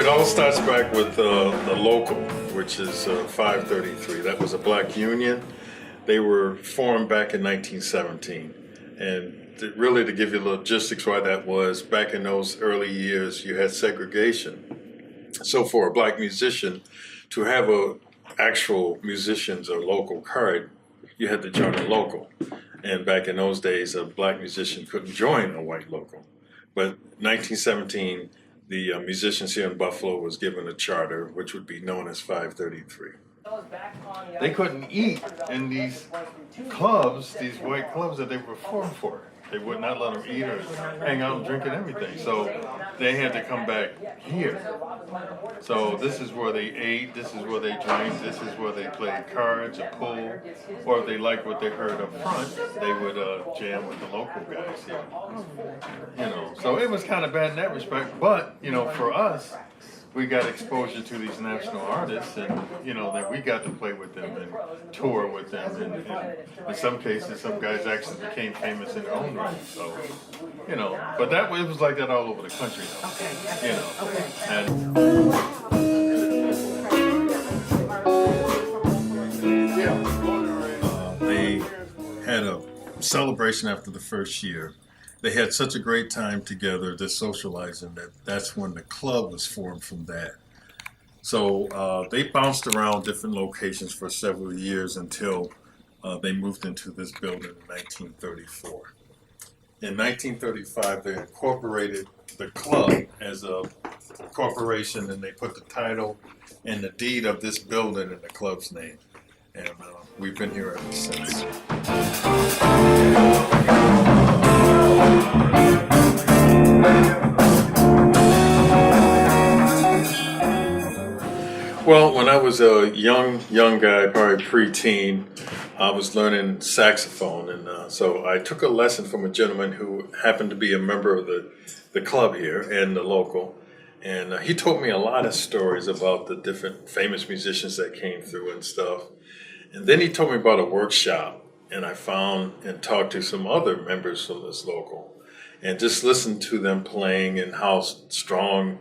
it all starts back with the local, which is 533. That was a black union. They were formed back in 1917. And really to give you the logistics why that was, back in those early years, you had segregation. So for a black musician to have a actual musician's or local card, you had to join a local. And back in those days, a black musician couldn't join a white local. But 1917, the musicians here in Buffalo was given a charter, which would be known as 533. They couldn't eat in these clubs, these white clubs that they were formed for. They would not let them eat or hang out and drink and everything. So they had to come back here. So this is where they ate, this is where they drank, this is where they played cards or pool. Or if they liked what they heard up front, they would jam with the local guys here. You know, so it was kind of bad in that respect. But, you know, for us, we got exposure to these national artists, and you know that we got to play with them and tour with them, and in some cases, some guys actually became famous in their own right. So, you know, but it was like that all over the country, though. You know, and they had a celebration after the first year. They had such a great time together, just socializing, that's when the club was formed from that. So they bounced around different locations for several years until they moved into this building in 1934. In 1935, they incorporated the club as a corporation, and they put the title and the deed of this building in the club's name. And we've been here ever since. Well, when I was a young guy, probably preteen, I was learning saxophone, and so I took a lesson from a gentleman who happened to be a member of the club here and the local, and he told me a lot of stories about the different famous musicians that came through and stuff. And then he told me about a workshop, and I found and talked to some other members from this local, and just listened to them playing and how strong,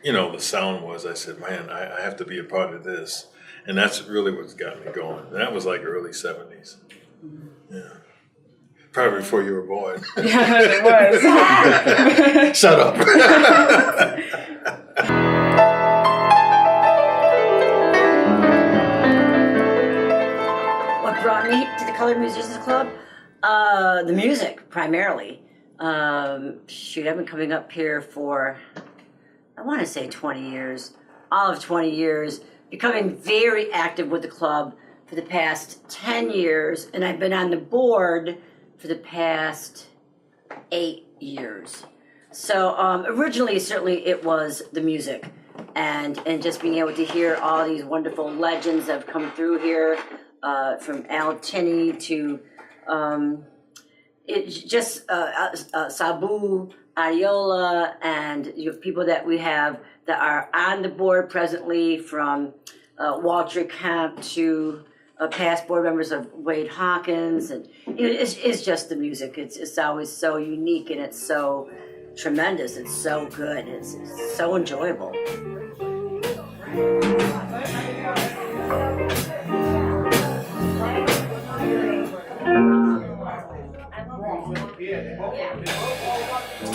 you know, the sound was. I said, man, I have to be a part of this. And that's really what's got me going. And that was like early 70s. Yeah. Probably before you were born. Yeah, it was. Shut up. What brought me to the Colored Musicians Club? The music, primarily. Shoot, I've been coming up here for, I want to say 20 years, all of 20 years, becoming very active with the club for the past 10 years, and I've been on the board for the past 8 years. So originally, certainly it was the music, and just being able to hear all these wonderful legends that have come through here, from Al Tinney to Sabu, Ariola, and you have people that we have that are on the board presently, from Walter Kemp to past board members of Wade Hawkins, and you know, it's just the music. It's always so unique, and it's so tremendous. It's so good. It's so enjoyable.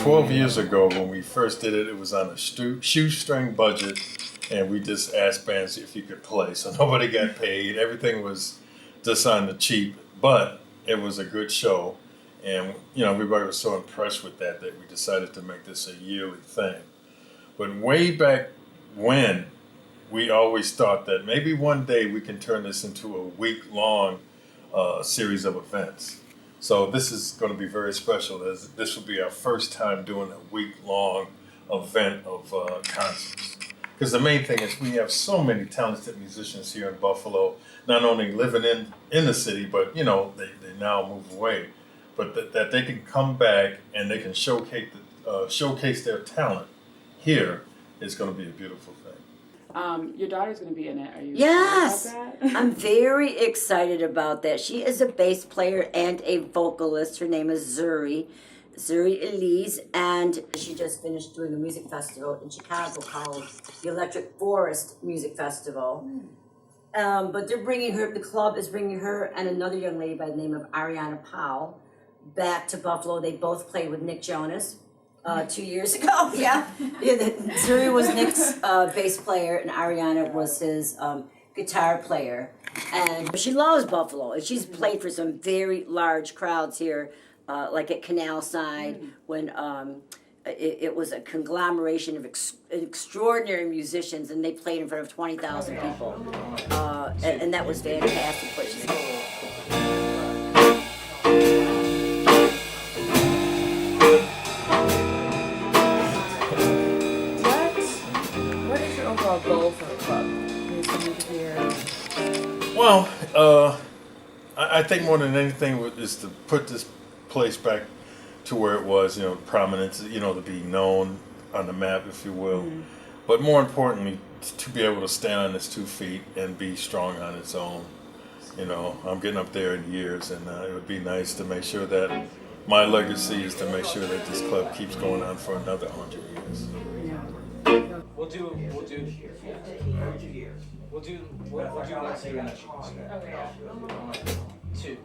12 years ago, when we first did it, it was on a shoestring budget, and we just asked bands if you could play. So nobody got paid. Everything was just on the cheap, but it was a good show. And, you know, everybody was so impressed with that we decided to make this a yearly thing. But way back when, we always thought that maybe one day we can turn this into a week-long series of events. So this is going to be very special. This will be our first time doing a week-long event of concerts. Because the main thing is we have so many talented musicians here in Buffalo, not only living in the city, but, you know, they now move away. But that they can come back and they can showcase their talent here is going to be a beautiful thing. Your daughter's going to be in it. Are you Yes, excited about that? I'm very excited about that. She is a bass player and a vocalist. Her name is Zuri, Zuri Elise, and she just finished doing a music festival in Chicago called the Electric Forest Music Festival. But they're bringing her, the club is bringing her and another young lady by the name of Ariana Powell back to Buffalo. They both played with Nick Jonas 2 years ago. Yeah, Zuri was Nick's bass player and Ariana was his guitar player. And she loves Buffalo. And she's played for some very large crowds here, like at Canal Side, when it was a conglomeration of extraordinary musicians, and they played in front of 20,000 people. And that was fantastic. But she's What is your overall goal for the club? Well, I think more than anything is to put this place back to where it was, prominence, to be known on the map, if you will. But more importantly, to be able to stand on its 2 feet and be strong on its own. I'm getting up there in years, and it would be nice to make sure that my legacy is to make sure that this club keeps going on for another 100 years. We'll do one signature. 2.